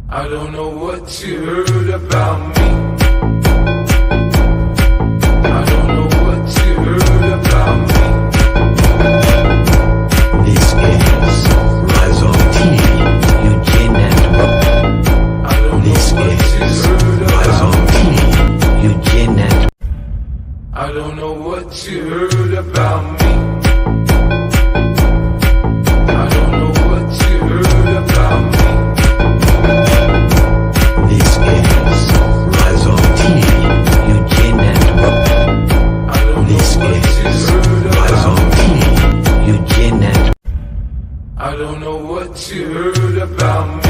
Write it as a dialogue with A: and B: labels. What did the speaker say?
A: I don't know what you heard about me. I don't know what you heard about me.
B: This is Rise on TV, Eugene Network.
A: I don't
B: This
A: know what you
B: is
A: heard
B: Rise on
A: about me.
B: TV, Eugene Network.
A: I don't know what you heard about me. I don't know what you heard about me.
B: This is Rise on TV, Eugene Network.
A: I don't know
B: This
A: what you
B: is
A: heard
B: Rise
A: about
B: on
A: me.
B: TV, Eugene Network.
A: I don't know what you heard about me.